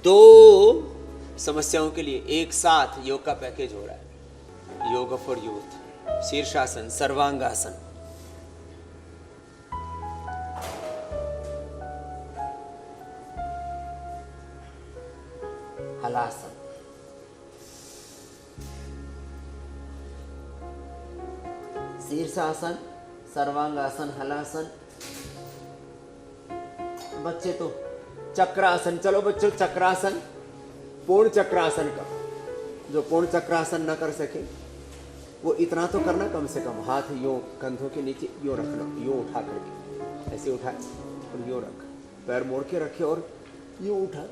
दो समस्याओं के लिए एक साथ योग का पैकेज हो रहा है। योग फॉर यूथ, शीर्षासन, सर्वांगासन, हलासन, शीर्षासन, सर्वांगासन, हलासन। बच्चे तो चक्रासन, चलो बच्चों चक्रासन, पूर्ण चक्रासन का। जो पूर्ण चक्रासन न कर सके वो इतना तो करना कम से कम, हाथ यूं कंधों के नीचे यूं रखना, यूं उठा करके, ऐसे उठाए और यूं रख, पैर मोड़ के रखे और यूं उठा।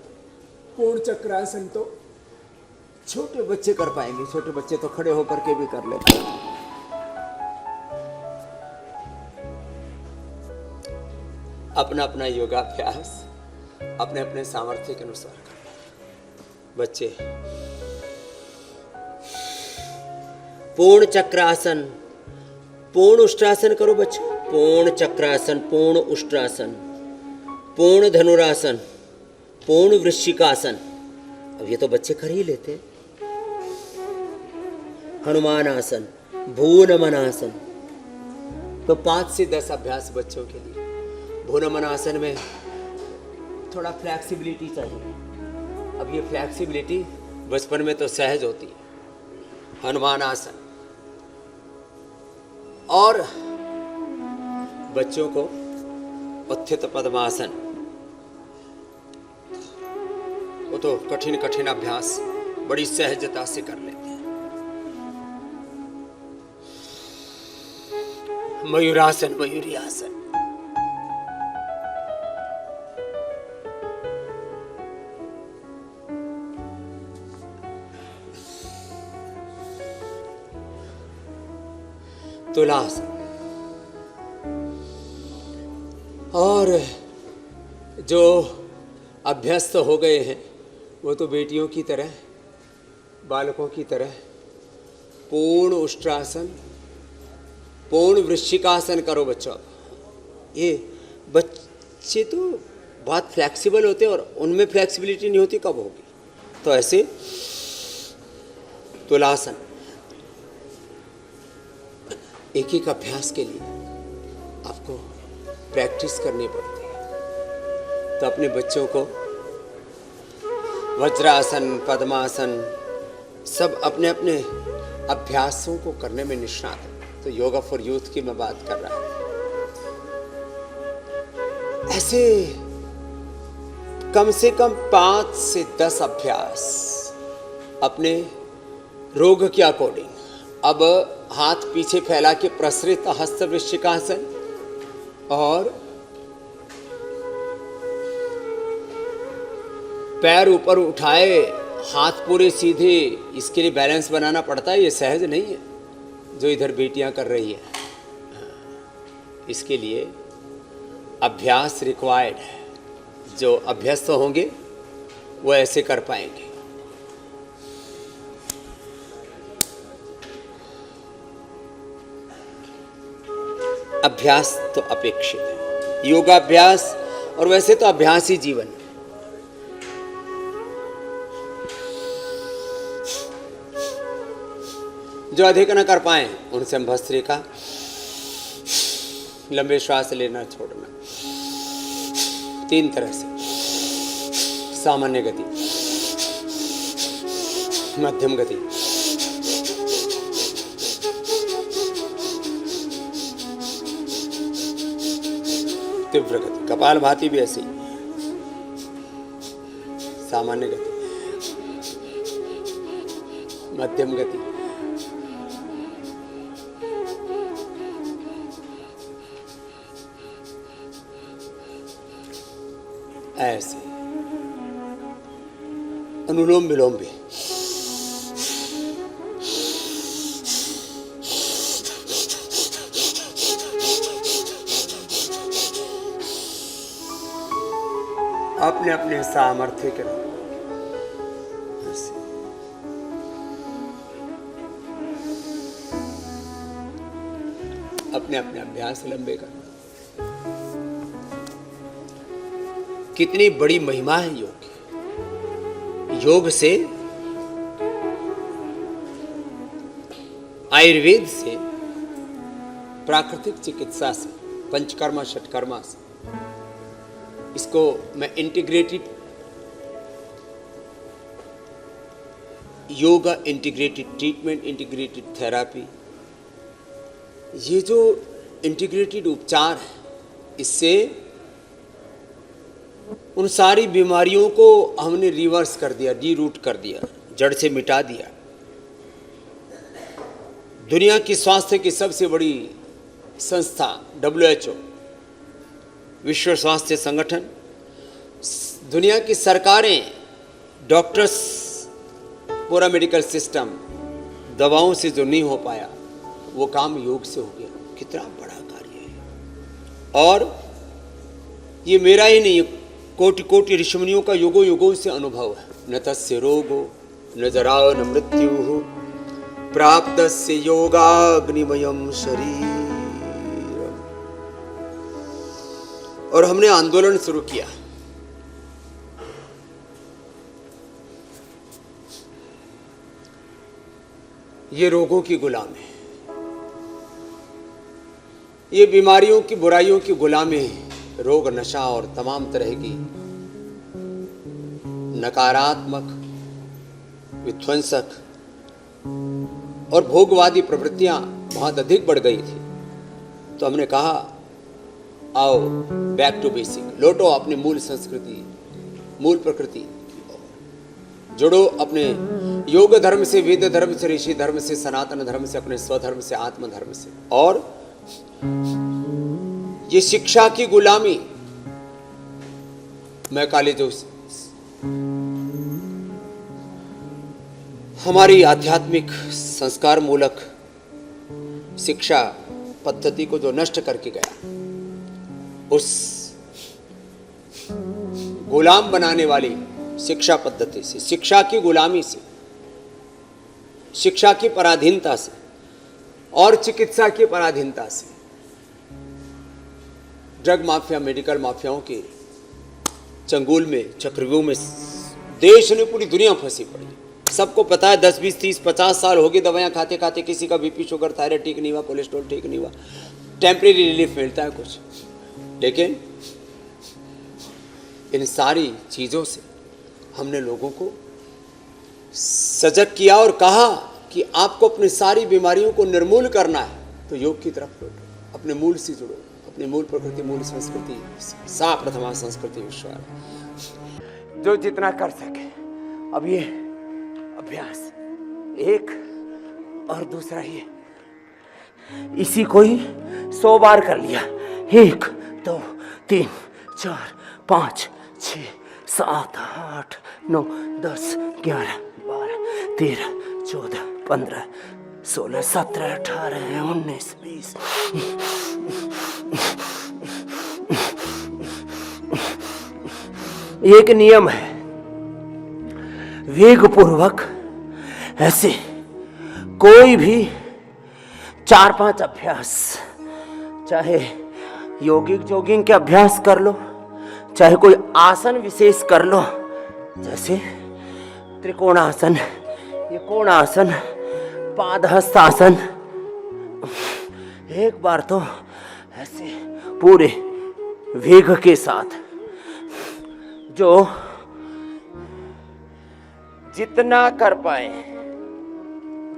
पूर्ण चक्रासन तो छोटे बच्चे कर पाएंगे, छोटे बच्चे तो खड़े होकर के भी कर लेते हैं। अपना अपना योगाभ्यास अपने अपने सामर्थ्य के अनुसार करना। बच्चे पूर्ण चक्रासन, पूर्ण उष्ट्रासन करो बच्चों। पूर्ण चक्रासन, पूर्ण उष्ट्रासन, पूर्ण धनुरासन, पूर्ण वृश्चिकासन। अब ये तो बच्चे कर ही लेते। हनुमान आसन, भूनमनासन। तो 5 से 10 अभ्यास बच्चों के लिए। भूनमनासन में थोड़ा फ्लैक्सिबिलिटी चाहिए। अब ये फ्लैक्सिबिलिटी बचपन में तो सहज होती है। हनुमान आसन, और बच्चों को उत्थित पद्मासन। वो तो कठिन कठिन अभ्यास बड़ी सहजता से कर लेते हैं। मयूरासन, मयूरी आसन। तुलासन। और जो अभ्यस्त हो गए हैं वो तो बेटियों की तरह, बालकों की तरह पूर्ण उष्ट्रासन, पूर्ण वृश्चिकासन करो बच्चों। ये बच्चे तो बहुत फ्लेक्सिबल होते हैं और उनमें फ्लेक्सिबिलिटी नहीं होती, कब होगी? तो ऐसे तुलासन। एक एक अभ्यास के लिए आपको प्रैक्टिस करनी पड़ती है। तो अपने बच्चों को वज्रासन, पद्मासन सब अपने अपने अभ्यासों को करने में निष्णात है। तो योगा फॉर यूथ की मैं बात कर रहा हूं। ऐसे कम से कम 5 से 10 अभ्यास अपने रोग के अकॉर्डिंग। अब हाथ पीछे फैला के प्रसरित हस्त वृश्चिकासन, और पैर ऊपर उठाए, हाथ पूरे सीधे। इसके लिए बैलेंस बनाना पड़ता है, ये सहज नहीं है जो इधर बेटियां कर रही है। इसके लिए अभ्यास रिक्वायर्ड है। जो अभ्यस्त होंगे वो ऐसे कर पाएंगे। अभ्यास तो अपेक्षित है, योगाभ्यास, और वैसे तो अभ्यास ही जीवन है। जो अधिक न कर पाए उनसे हम भस्त्रिका, लंबे श्वास लेना छोड़ना, 3 तरह से। सामान्य गति, मध्यम गति, तीव्र गति। कपालभाति भी ऐसी, सामान्य गति, मध्यम गति, ऐसे। अनुलोम विलोम भी। अपने अपने सामर्थ्य के अपने अपने अभ्यास लंबे करना। कितनी बड़ी महिमा है योग की। योग से, आयुर्वेद से, प्राकृतिक चिकित्सा से, पंचकर्मा षटकर्मा से, इसको मैं integrated yoga, integrated treatment, integrated therapy, ये जो इंटीग्रेटेड उपचार है, इससे उन सारी बीमारियों को हमने रिवर्स कर दिया, डी-रूट कर दिया, जड़ से मिटा दिया। दुनिया की स्वास्थ्य की सबसे बड़ी संस्था WHO, विश्व स्वास्थ्य संगठन, दुनिया की सरकारें, डॉक्टर्स, पूरा मेडिकल सिस्टम, दवाओं से जो नहीं हो पाया वो काम योग से हो गया। कितना बड़ा कार्य है। और ये मेरा ही नहीं, कोटि कोटि ऋषिमुनियों का युगों युगों से अनुभव है। न तस्य रोगो न जरा न मृत्यु प्राप्तस्य योगाग्निमयम शरीर। और हमने आंदोलन शुरू किया। ये रोगों की गुलाम है, ये बीमारियों की, बुराइयों की गुलामी है। रोग, नशा और तमाम तरह की नकारात्मक, विध्वंसक और भोगवादी प्रवृत्तियां बहुत अधिक बढ़ गई थी। तो हमने कहा आओ बैक टू बेसिक, लौटो अपनी मूल संस्कृति, मूल प्रकृति, जुड़ो अपने योग धर्म से, वेद धर्म से, ऋषि धर्म से, सनातन धर्म से, अपने स्वधर्म से, आत्म धर्म से। और ये शिक्षा की गुलामी, मैं काले जो हमारी आध्यात्मिक संस्कार मूलक शिक्षा पद्धति को जो नष्ट करके गया, उस गुलाम बनाने वाली शिक्षा पद्धति से, शिक्षा की गुलामी से, शिक्षा की पराधीनता से और चिकित्सा की पराधीनता से, ड्रग माफिया, मेडिकल माफियाओं के चंगुल में, चक्रव्यूह में देश ने, पूरी दुनिया फंसी पड़ी। सबको पता है 10, 20, 30, 50 साल हो गए दवाइयाँ खाते खाते, किसी का बीपी, शुगर, थायराइड ठीक नहीं हुआ, कोलेस्ट्रॉल ठीक नहीं हुआ, टेम्परेरी रिलीफ मिलता है कुछ। लेकिन इन सारी चीज़ों से हमने लोगों को सजग किया और कहा कि आपको अपनी सारी बीमारियों को निर्मूल करना है तो योग की तरफ लौटो, अपने मूल से जुड़ो, अपनी मूल प्रकृति, मूल संस्कृति, सा प्रथमा संस्कृति विश्वास, जो जितना कर सके। अब ये अभ्यास एक और दूसरा ये, इसी को ही 100 बार कर लिया। 1, 2, 3, 4, 5, 6, 7, 8, 9, 10, 11, 12, 13, 14, 15, 16, 17, 18, 19, 20। एक नियम है, वेग पूर्वक ऐसे कोई भी 4-5 अभ्यास, चाहे योगिक जोगिंग के अभ्यास कर लो, चाहे कोई आसन विशेष कर लो, जैसे त्रिकोणासन, ये कोणासन, पादहस्तासन। एक बार तो ऐसे पूरे वेग के साथ, जो जितना कर पाए,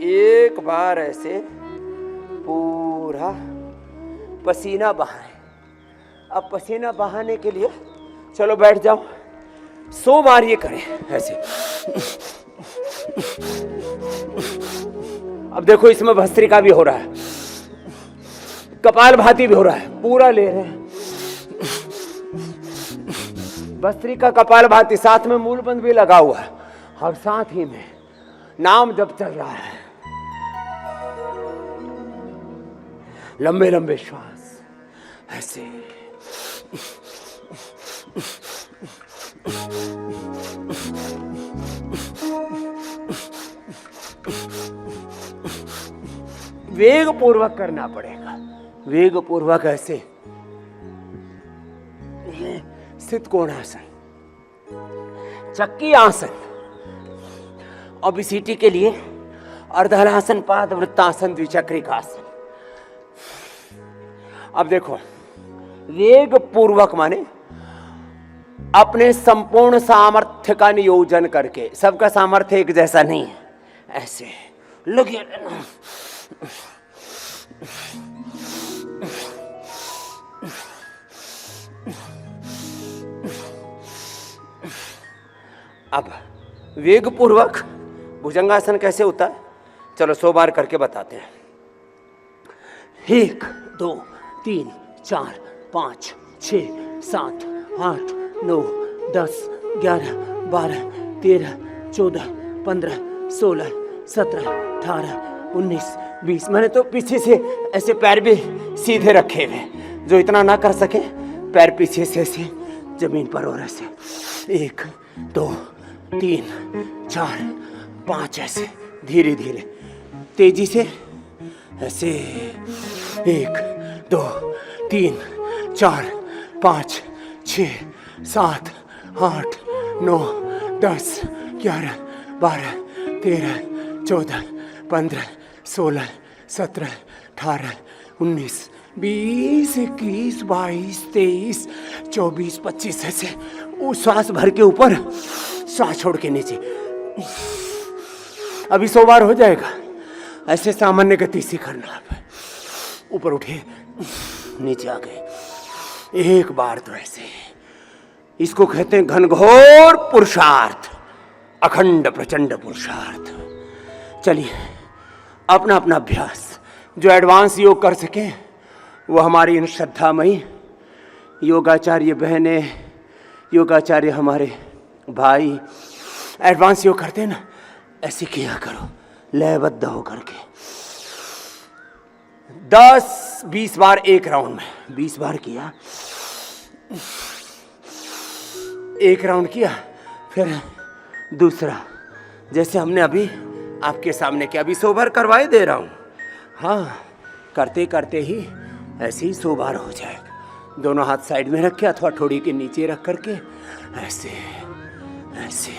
एक बार ऐसे पूरा पसीना बहाए। अब पसीना बहाने के लिए चलो बैठ जाओ, 100 बार ये करें ऐसे। अब देखो इसमें भस्त्रिका भी हो रहा है, कपालभाति भी हो रहा है, पूरा ले रहे हैं भस्त्रिका, कपालभाति, साथ में मूलबंध भी लगा हुआ है और साथ ही में नाम जप चल रहा है। लंबे लंबे श्वास ऐसे। वेग पूर्वक करना पड़ेगा, वेग पूर्वक ऐसे। स्थित कोणासन, चक्की आसन, ओबेसिटी के लिए अर्धहलासन, पाद वृत्तासन, द्विचक्रिकासन। अब देखो, वेग पूर्वक माने अपने संपूर्ण सामर्थ्य का नियोजन करके, सबका सामर्थ्य एक जैसा नहीं है, ऐसे लगे रहना। अब वेग पूर्वक भुजंगासन कैसे होता है, चलो 100 बार करके बताते हैं। 1 2 3 4 5 6 7 8 9 10 11 12 13 14 15 16 17 18 19 20। मैंने तो पीछे से ऐसे पैर भी सीधे रखे हुए, जो इतना ना कर सके पैर पीछे से ऐसे जमीन पर और ऐसे 1 2 3 4 5 ऐसे धीरे धीरे तेजी से ऐसे 1 2 3 4 5 6 7 8 9 10 11 12 13 14 15 16 17 18 19 20 21 22 23 24 25 ऐसे श्वास भर के ऊपर, श्वास छोड़ के नीचे। अभी 100 बार हो जाएगा। ऐसे सामान्य गति से करना। आप ऊपर उठे, नीचे आ गए, एक बार तो ऐसे। इसको कहते हैं घनघोर पुरुषार्थ, अखंड प्रचंड पुरुषार्थ। चलिए, अपना अपना अभ्यास जो एडवांस योग कर सके वो हमारी इन श्रद्धामयी योगाचार्य बहनें, योगाचार्य हमारे भाई एडवांस योग करते हैं ना, ऐसे किया करो लयबद्ध होकर के। 10-20 बार एक राउंड में, 20 बार किया, एक राउंड किया, फिर दूसरा, जैसे हमने अभी आपके सामने किया। अभी 100 बार करवाए दे रहा हूँ। हाँ, करते करते ही ऐसे ही 100 बार हो जाएगा। दोनों हाथ साइड में रखे अथवा ठोड़ी के नीचे रख करके ऐसे ऐसे।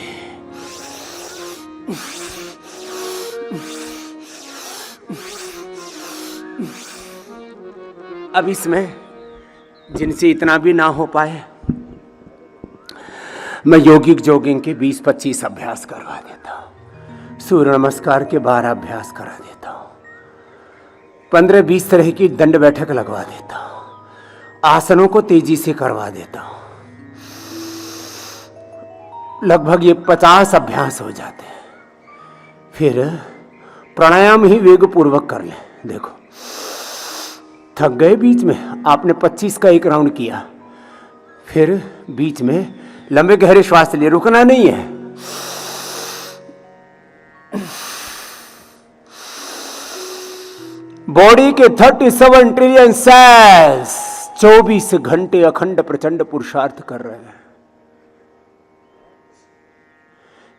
अब इसमें जिनसे इतना भी ना हो पाए, मैं योगिक जॉगिंग के 20-25 अभ्यास करवा देता हूँ। सूर्य नमस्कार के 12 अभ्यास करा देता हूँ। 15-20 तरह की दंड बैठक लगवा देता हूँ। आसनों को तेजी से करवा देता हूँ। लगभग ये 50 अभ्यास हो जाते हैं। फिर प्राणायाम ही वेग पूर्वक कर ले। देखो, थक गए बीच में, आपने 25 का एक राउंड किया, फिर बीच में लंबे गहरे श्वास लिए, रुकना नहीं है। बॉडी के 37 ट्रिलियन सेल्स 24 घंटे अखंड प्रचंड पुरुषार्थ कर रहे हैं।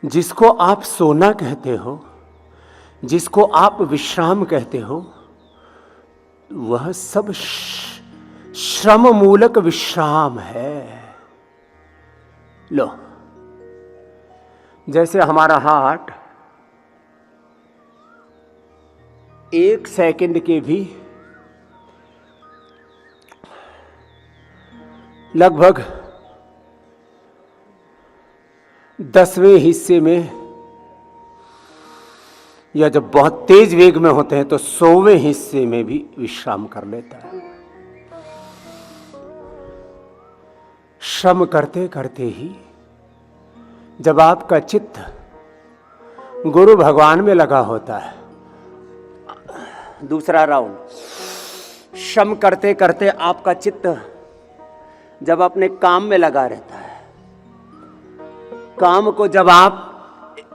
जिसको आप सोना कहते हो, जिसको आप विश्राम कहते हो, वह सब श्रम मूलक विश्राम है। लो, जैसे हमारा हार्ट 1 सेकंड के भी लगभग 10वें हिस्से में, या जब बहुत तेज वेग में होते हैं तो 100वें हिस्से में भी विश्राम कर लेता है। श्रम करते करते ही जब आपका चित्त गुरु भगवान में लगा होता है, दूसरा राउंड, श्रम करते करते आपका चित्त जब अपने काम में लगा रहता है, काम को जब आप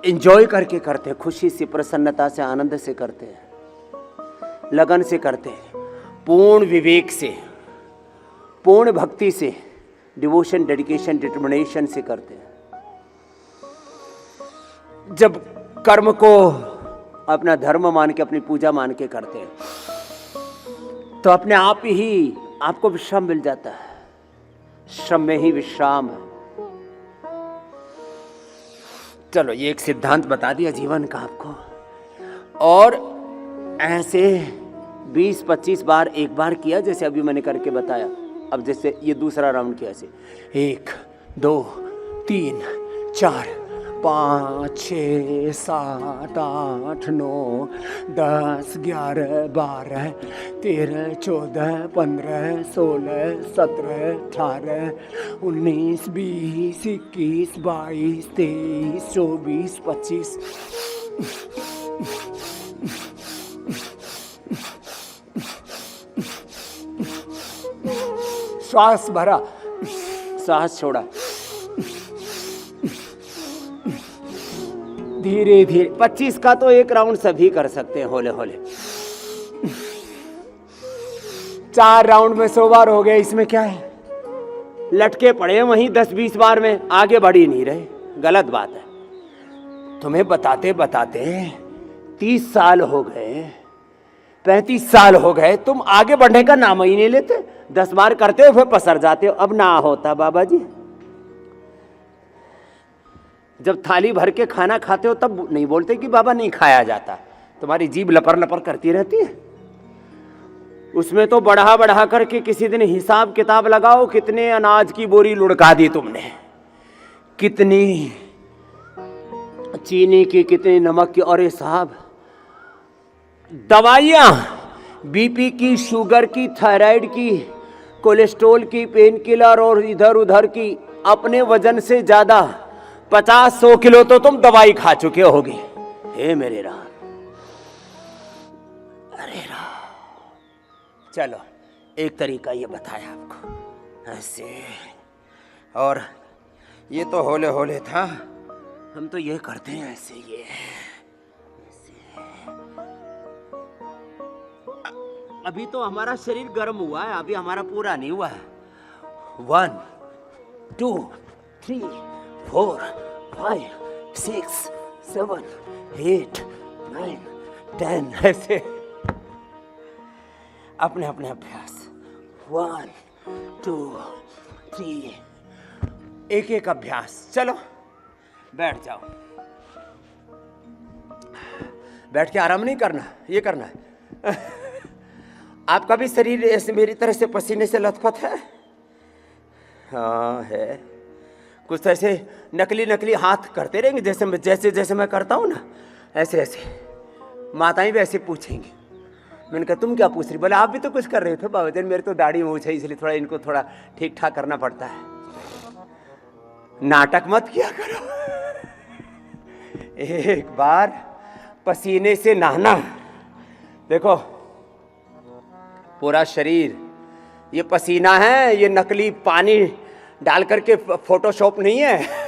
एंजॉय करके करते हैं, खुशी से, प्रसन्नता से, आनंद से करते हैं, लगन से करते हैं, पूर्ण विवेक से, पूर्ण भक्ति से, डिवोशन, डेडिकेशन, डिटर्मिनेशन से करते हैं, जब कर्म को अपना धर्म मान के, अपनी पूजा मान के करते हैं, तो अपने आप ही आपको विश्राम मिल जाता है। श्रम में ही विश्राम है। चलो ये एक सिद्धांत बता दिया जीवन का आपको, और ऐसे 20-25 बार एक बार किया जैसे अभी मैंने करके बताया। अब जैसे ये दूसरा राउंड किया, ऐसे 1 2 3 4 5 6 7 8 9 10 11 12 13 14 15 16 17 18 19 20 21 22 23 24 25। श्वास भरा, सांस छोड़ा, धीरे धीरे। 25 का तो एक राउंड सभी कर सकते हैं होले होले। 4 राउंड में 100 बार हो गए, इसमें क्या है? लटके पड़े वहीं 10-20 बार में, आगे बढ़ ही नहीं रहे। गलत बात है। तुम्हें बताते बताते 30 साल हो गए, 35 साल हो गए, तुम आगे बढ़ने का नाम ही नहीं लेते। 10 बार करते हो फिर पसर जाते हो। अब ना होता बाबा जी। जब थाली भर के खाना खाते हो तब नहीं बोलते कि बाबा नहीं खाया जाता। तुम्हारी जीभ लपर लपर करती रहती है। उसमें तो बढ़ा बढ़ा करके किसी दिन हिसाब किताब लगाओ, कितने अनाज की बोरी लुढ़का दी तुमने, कितनी चीनी की, कितनी नमक की। और ये साहब दवाइयाँ, बीपी की, शुगर की, थायराइड की, कोलेस्ट्रॉल की, पेन किलर और इधर उधर की, अपने वजन से ज्यादा 50-100 किलो तो तुम दवाई खा चुके होगे। हे मेरे राम, अरे राम। चलो एक तरीका ये बताया आपको ऐसे, और ये तो होले होले था। हम तो ये करते हैं ऐसे, ये अभी तो हमारा शरीर गर्म हुआ है, अभी हमारा पूरा नहीं हुआ है। 1 2 3 4 5 6 7 8 9 10 ऐसे अपने अपने अभ्यास। 1 2 3, एक एक अभ्यास। चलो बैठ जाओ। बैठ के आराम नहीं करना, ये करना है। आपका भी शरीर ऐसे मेरी तरह से पसीने से लथपथ है? हाँ है। कुछ ऐसे नकली नकली हाथ करते रहेंगे जैसे जैसे मैं करता हूँ ना, ऐसे ऐसे। माताएं भी ऐसे पूछेंगी। मैंने कहा तुम क्या पूछ रही? बोले आप भी तो कुछ कर रहे थे बाबा जी। मेरे तो दाढ़ी मूछ है इसलिए थोड़ा इनको थोड़ा ठीक ठाक करना पड़ता है। नाटक मत किया करो। एक बार पसीने से नहाना, देखो पूरा शरीर ये पसीना है, ये नकली पानी डाल करके फोटोशॉप नहीं है।